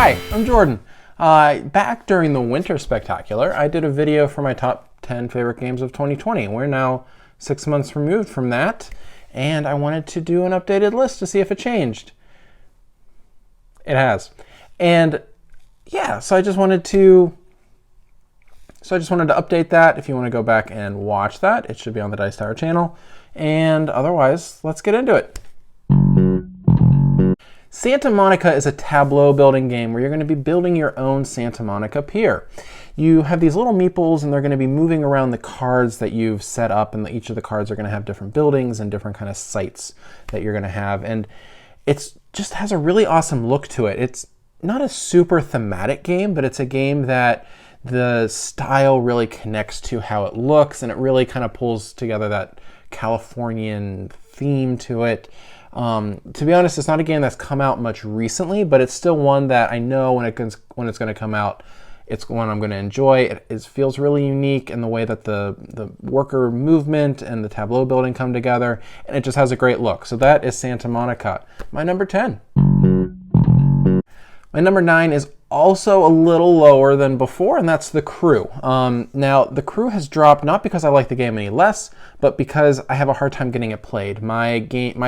Hi, I'm Jordan. Back during the Winter Spectacular, I did a video for my top 10 favorite games of 2020. We're now 6 months removed from that, and I wanted to do an updated list to see if it changed. It has. And yeah, so I just wanted to update that. If you want to go back and watch that, it should be on the Dice Tower channel. And otherwise, let's get into it. Santa Monica is a tableau building game where you're going to be building your own Santa Monica pier. You have these little meeples and they're going to be moving around the cards that you've set up, and each of the cards are going to have different buildings and different kind of sites that you're going to have. And it just has a really awesome look to it. It's not a super thematic game, but it's a game that the style really connects to how it looks, and it really kind of pulls together that Californian theme to it. To be honest, it's not a game that's come out much recently, but it's still one that I know when it's going to come out, it's one I'm going to enjoy. It feels really unique in the way that the worker movement and the tableau building come together, and it just has a great look. So that is Santa Monica. My number 10. My number 9 is also a little lower than before, and that's The Crew. Now, The Crew has dropped not because I like the game any less, but because I have a hard time getting it played. My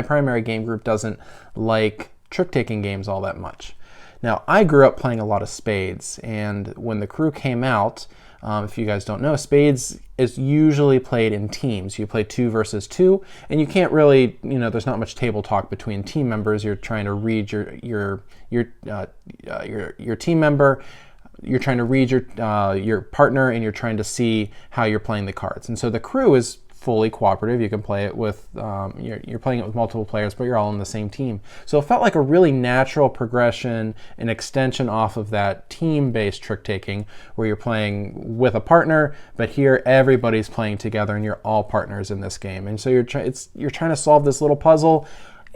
primary game group doesn't like trick-taking games all that much. Now, I grew up playing a lot of spades, and when The Crew came out, if you guys don't know, spades is usually played in teams. You play 2 versus 2, and you can't really, there's not much table talk between team members. You're trying to read your team member. You're trying to read your partner, and you're trying to see how you're playing the cards. And so The Crew is fully cooperative. You can play it with, you're playing it with multiple players, but you're all on the same team. So it felt like a really natural progression, an extension off of that team-based trick-taking where you're playing with a partner, but here everybody's playing together and you're all partners in this game. And so you're trying to solve this little puzzle.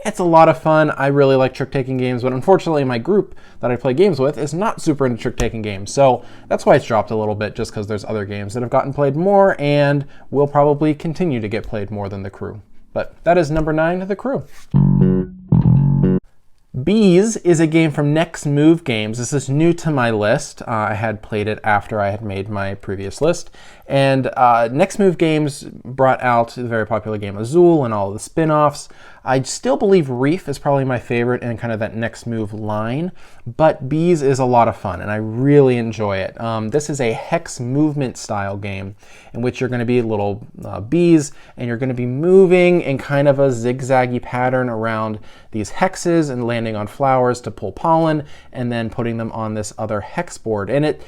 It's a lot of fun. I really like trick-taking games, but unfortunately my group that I play games with is not super into trick-taking games. So that's why it's dropped a little bit, just because there's other games that have gotten played more and will probably continue to get played more than The Crew. But that is number 9, The Crew. Bees is a game from Next Move Games. This is new to my list. I had played it after I had made my previous list. And Next Move Games brought out the very popular game Azul and all of the spin-offs. I still believe Reef is probably my favorite in kind of that Next Move line, but Bees is a lot of fun and I really enjoy it. This is a hex movement style game in which you're going to be little bees and you're going to be moving in kind of a zigzaggy pattern around these hexes and landing on flowers to pull pollen and then putting them on this other hex board. And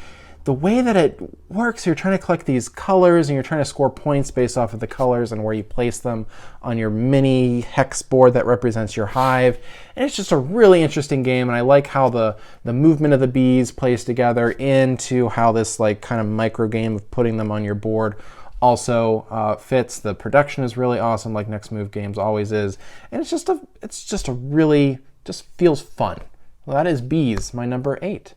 the way that it works, you're trying to collect these colors and you're trying to score points based off of the colors and where you place them on your mini hex board that represents your hive. And it's just a really interesting game, and I like how the movement of the bees plays together into how this like kind of micro game of putting them on your board also fits. The production is really awesome, like Next Move Games always is, and it's just a really feels fun. Well, that is Bees, my number 8.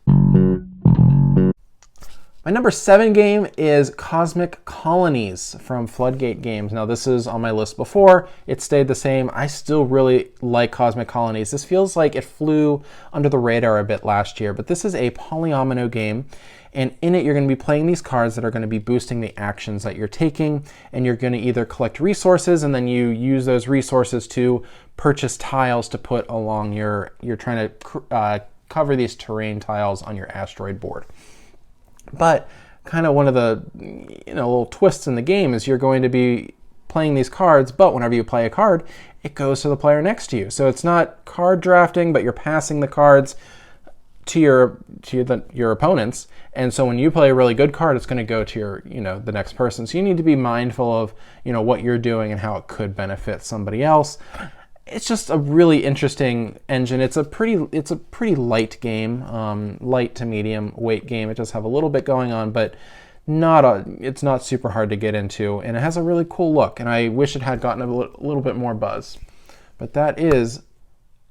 My number 7 game is Cosmic Colonies from Floodgate Games. Now this is on my list before. It stayed the same. I still really like Cosmic Colonies. This feels like it flew under the radar a bit last year, but this is a polyomino game. And in it, you're going to be playing these cards that are going to be boosting the actions that you're taking. And you're going to either collect resources and then you use those resources to purchase tiles to put along you're trying to cover these terrain tiles on your asteroid board. But kind of one of the little twists in the game is you're going to be playing these cards, but whenever you play a card, it goes to the player next to you. So it's not card drafting, but you're passing the cards to your opponents. And so when you play a really good card, it's going to go to the next person. So you need to be mindful of what you're doing and how it could benefit somebody else. It's just a really interesting engine. It's a pretty light game, light to medium weight game. It does have a little bit going on, but it's not super hard to get into, and it has a really cool look, and I wish it had gotten a little bit more buzz. But that is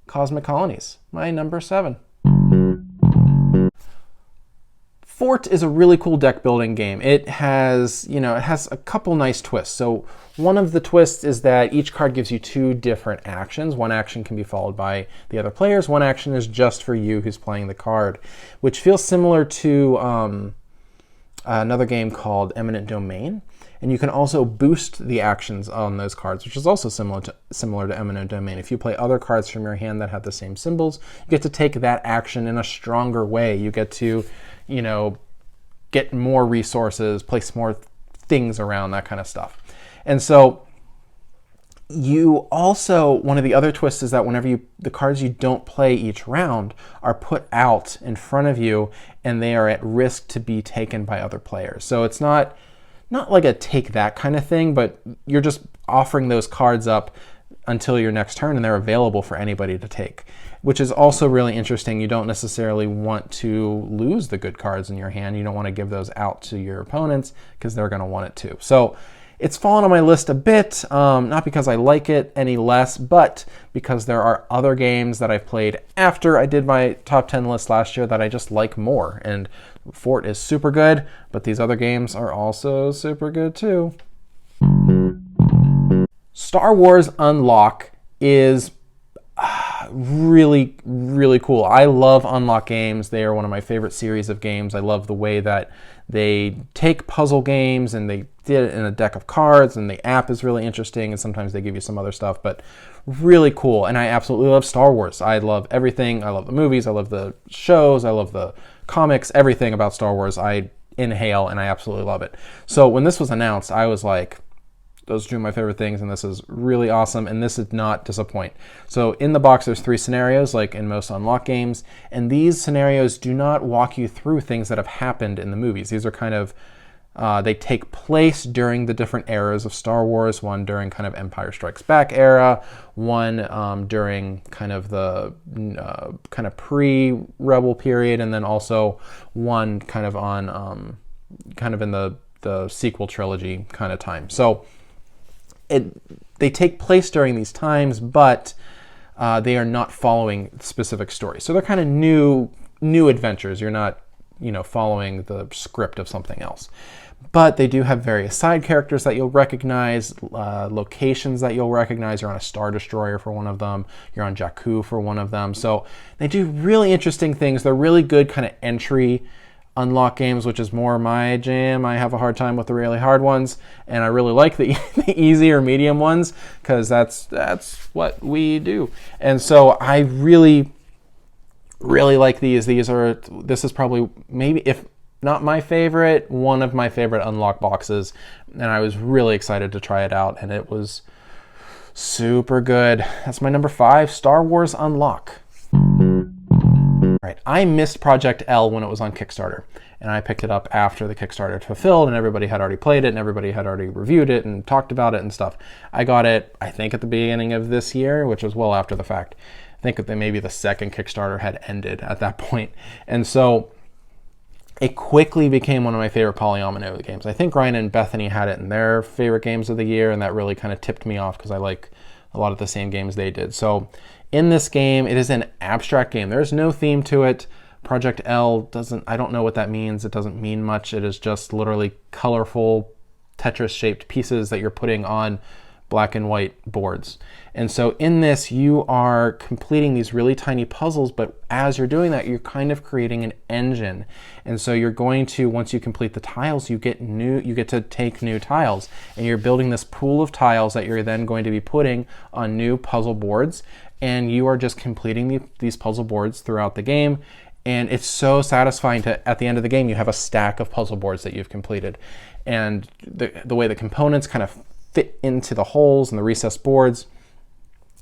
Cosmic Colonies, my number 7. Fort is a really cool deck building game. It has, it has a couple nice twists. So one of the twists is that each card gives you 2 different actions. One action can be followed by the other players. One action is just for you who's playing the card, which feels similar to another game called Eminent Domain. And you can also boost the actions on those cards, which is also similar to Eminent Domain. If you play other cards from your hand that have the same symbols, you get to take that action in a stronger way. You get to, get more resources, place more things around, that kind of stuff. And so you also, one of the other twists is that whenever the cards you don't play each round are put out in front of you, and they are at risk to be taken by other players. So it's not like a take that kind of thing, but you're just offering those cards up until your next turn, and they're available for anybody to take, which is also really interesting. You don't necessarily want to lose the good cards in your hand. You don't want to give those out to your opponents because they're going to want it too. So it's fallen on my list a bit, not because I like it any less, but because there are other games that I've played after I did my top 10 list last year that I just like more. And Fort is super good, but these other games are also super good too. Star Wars Unlock is really, really cool. I love Unlock games. They are one of my favorite series of games. I love the way that they take puzzle games and they did it in a deck of cards, and the app is really interesting, and sometimes they give you some other stuff, but really cool. And I absolutely love Star Wars. I love everything. I love the movies. I love the shows. I love the comics. Everything about Star Wars I inhale, and I absolutely love it. So when this was announced, I was like, those are 2 of my favorite things, and this is really awesome, and this did not disappoint. So in the box, there's 3 scenarios, like in most Unlock games, and these scenarios do not walk you through things that have happened in the movies. These are kind of, they take place during the different eras of Star Wars, one during kind of Empire Strikes Back era, one during kind of the kind of pre-Rebel period, and then also one kind of on, kind of in the sequel trilogy kind of time. So they take place during these times, but they are not following specific stories. So they're kind of new adventures. You're not, following the script of something else. But they do have various side characters that you'll recognize, locations that you'll recognize. You're on a Star Destroyer for one of them. You're on Jakku for one of them. So they do really interesting things. They're really good kind of entry Unlock games, which is more my jam. I have a hard time with the really hard ones, and I really like the easy or medium ones because that's what we do. And so I really, really like these. This is probably, maybe if not my favorite, one of my favorite Unlock boxes, and I was really excited to try it out, and it was super good. That's my number 5, Star Wars Unlock. All right, I missed Project L when it was on Kickstarter, and I picked it up after the Kickstarter had fulfilled, and everybody had already played it, and everybody had already reviewed it and talked about it and stuff. I got it, I think, at the beginning of this year, which was well after the fact. I think that maybe the second Kickstarter had ended at that point. And so it quickly became one of my favorite Polyomino games. I think Ryan and Bethany had it in their favorite games of the year, and that really kind of tipped me off because I like a lot of the same games they did. So in this game, it is an abstract game. There's no theme to it. Project L I don't know what that means. It doesn't mean much. It is just literally colorful Tetris-shaped pieces that you're putting on black and white boards. And so in this, you are completing these really tiny puzzles, but as you're doing that, you're kind of creating an engine. And so you're going to, once you complete the tiles, you get to take new tiles, and you're building this pool of tiles that you're then going to be putting on new puzzle boards. And you are just completing these puzzle boards throughout the game. And it's so satisfying at the end of the game, you have a stack of puzzle boards that you've completed. And the way the components kind of fit into the holes and the recessed boards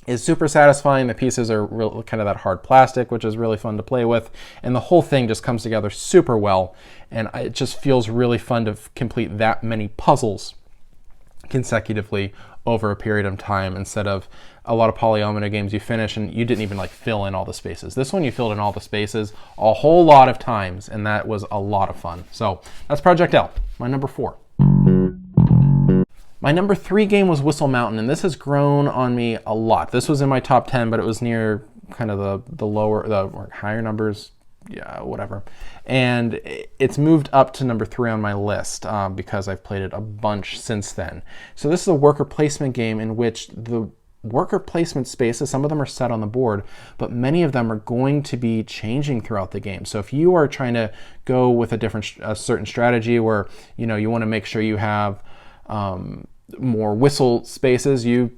is super satisfying. The pieces are kind of that hard plastic, which is really fun to play with. And the whole thing just comes together super well. And it just feels really fun to complete that many puzzles consecutively over a period of time, instead of a lot of Polyomino games you finish and you didn't even fill in all the spaces. This one you filled in all the spaces a whole lot of times, and that was a lot of fun. So that's Project L, my number 4. My number 3 game was Whistle Mountain, and this has grown on me a lot. This was in my top 10, but it was near kind of the higher numbers yeah, whatever. And it's moved up to number 3 on my list because I've played it a bunch since then. So this is a worker placement game in which the worker placement spaces, some of them are set on the board, but many of them are going to be changing throughout the game. So if you are trying to go with a certain strategy where you want to make sure you have more whistle spaces, you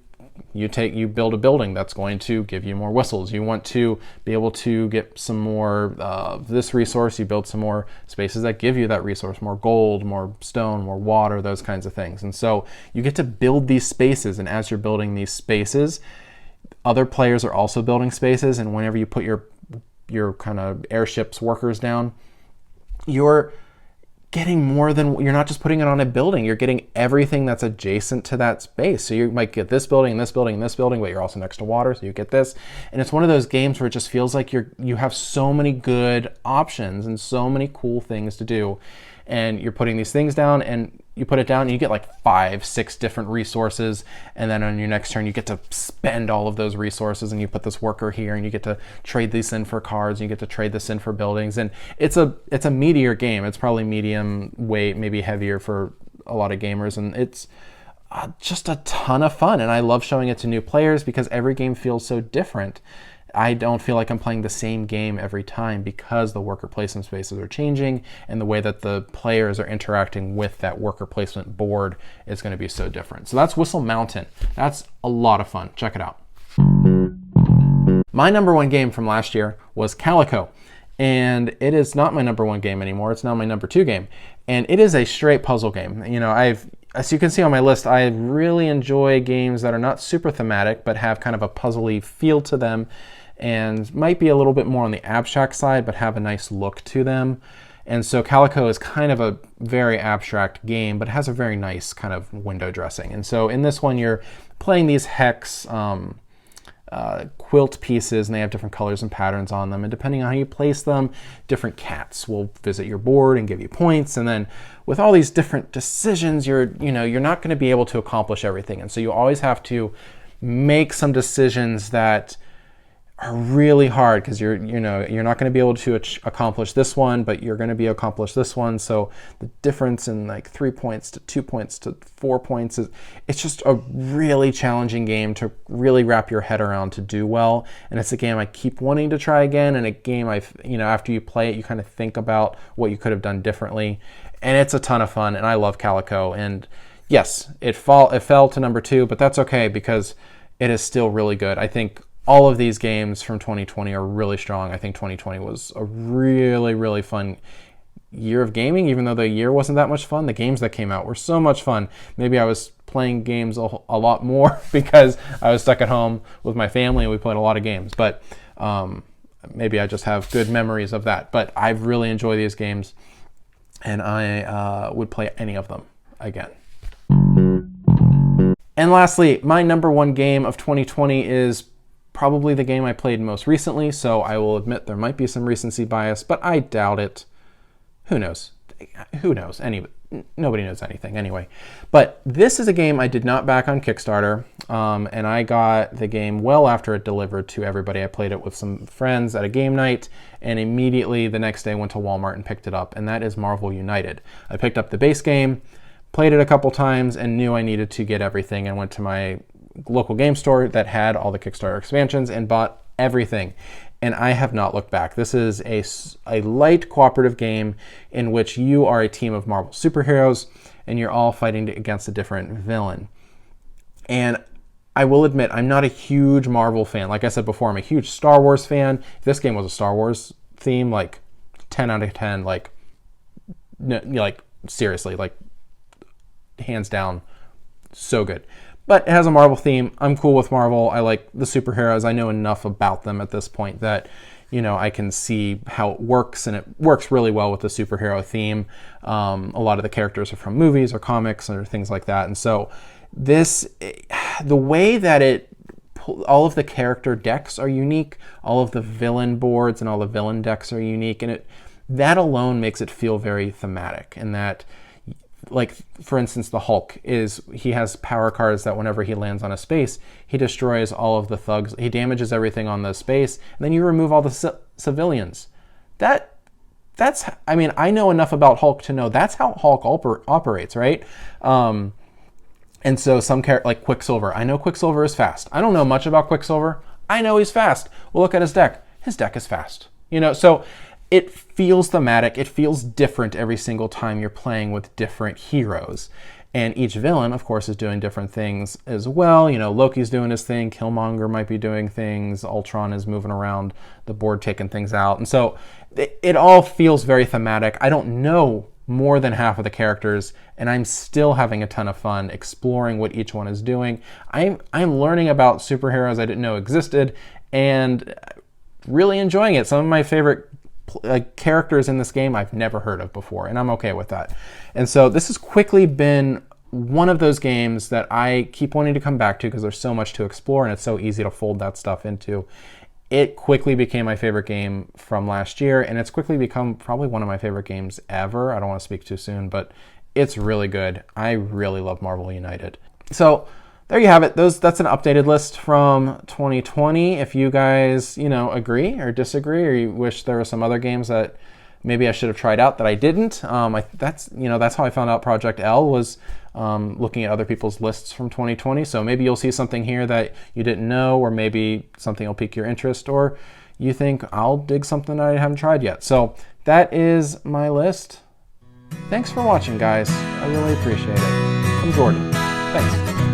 build a building that's going to give you more whistles. You want to be able to get some more of this resource, you build some more spaces that give you that resource, more gold, more stone, more water, those kinds of things. And so you get to build these spaces, and as you're building these spaces, other players are also building spaces, and whenever you put your kind of airships workers down, you're getting more than, you're not just putting it on a building, you're getting everything that's adjacent to that space. So you might get this building and this building and this building, but you're also next to water, so you get this. And it's one of those games where it just feels like you have so many good options and so many cool things to do. And you're putting these things down, and you put it down and you get like 5-6 different resources, and then on your next turn you get to spend all of those resources, and you put this worker here, and you get to trade these in for cards, and you get to trade this in for buildings. And it's a meatier game. It's probably medium weight, maybe heavier for a lot of gamers, and it's just a ton of fun. And I love showing it to new players because every game feels so different. I don't feel like I'm playing the same game every time because the worker placement spaces are changing, and the way that the players are interacting with that worker placement board is going to be so different. So that's Whistle Mountain. That's a lot of fun. Check it out. My number 1 game from last year was Calico, and it is not my number 1 game anymore. It's now my number 2 game, and it is a straight puzzle game. As you can see on my list, I really enjoy games that are not super thematic but have kind of a puzzly feel to them, and might be a little bit more on the abstract side but have a nice look to them. And so Calico is kind of a very abstract game, but has a very nice kind of window dressing. And so in this one, you're playing these hex quilt pieces, and they have different colors and patterns on them, and depending on how you place them, different cats will visit your board and give you points. And then with all these different decisions, you're not going to be able to accomplish everything, and so you always have to make some decisions that are really hard, because you're not going to be able to accomplish this one, but you're going to be able to accomplish this one. So the difference in like 3 points to 2 points to 4 points it's just a really challenging game to really wrap your head around to do well. And it's a game I keep wanting to try again, and a game after you play it, you kind of think about what you could have done differently. And it's a ton of fun, and I love Calico. And yes, it fell to number 2, but that's okay because it is still really good. I think all of these games from 2020 are really strong. I think 2020 was a really, really fun year of gaming, even though the year wasn't that much fun. The games that came out were so much fun. Maybe I was playing games a lot more because I was stuck at home with my family and we played a lot of games. But maybe I just have good memories of that. But I've really enjoyed these games, and I would play any of them again. And lastly, my number 1 game of 2020 is probably the game I played most recently, so I will admit there might be some recency bias, but I doubt it. Who knows? Who knows? Nobody knows anything anyway. But this is a game I did not back on Kickstarter, and I got the game well after it delivered to everybody. I played it with some friends at a game night, and immediately the next day went to Walmart and picked it up, and that is Marvel United. I picked up the base game, played it a couple times, and knew I needed to get everything, and went to my local game store that had all the Kickstarter expansions and bought everything. And I have not looked back. This is a light cooperative game in which you are a team of Marvel superheroes and you're all fighting against a different villain. And I will admit, I'm not a huge Marvel fan. Like I said before, I'm a huge Star Wars fan. If this game was a Star Wars theme, like 10 out of 10, like seriously, like hands down, so good. But it has a Marvel theme. I'm cool with Marvel. I like the superheroes. I know enough about them at this point that, I can see how it works, and it works really well with the superhero theme. A lot of the characters are from movies or comics or things like that. And so the way that all of the character decks are unique, all of the villain boards and all the villain decks are unique, and that alone makes it feel very thematic. And that, like, for instance, the Hulk he has power cards that whenever he lands on a space, he destroys all of the thugs. He damages everything on the space, and then you remove all the civilians. That's, I mean, I know enough about Hulk to know that's how Hulk operates, right? And so some character like Quicksilver, I know Quicksilver is fast. I don't know much about Quicksilver. I know he's fast. Well, look at his deck. His deck is fast. You know, so it feels thematic. It feels different every single time you're playing with different heroes. And each villain, of course, is doing different things as well. You know, Loki's doing his thing. Killmonger might be doing things. Ultron is moving around the board, taking things out. And so it all feels very thematic. I don't know more than half of the characters, and I'm still having a ton of fun exploring what each one is doing. I'm learning about superheroes I didn't know existed, and really enjoying it. Some of my favorite characters in this game I've never heard of before, and I'm okay with that. And so this has quickly been one of those games that I keep wanting to come back to because there's so much to explore, and it's so easy to fold that stuff into. It quickly became my favorite game from last year, and it's quickly become probably one of my favorite games ever. I don't want to speak too soon, but it's really good. I really love Marvel United. So there you have it. That's an updated list from 2020. If you guys, you know, agree or disagree, or you wish there were some other games that maybe I should have tried out that I didn't. That's how I found out Project L was looking at other people's lists from 2020. So maybe you'll see something here that you didn't know, or maybe something will pique your interest, or you think I'll dig something I haven't tried yet. So that is my list. Thanks for watching, guys. I really appreciate it. I'm Jordan. Thanks.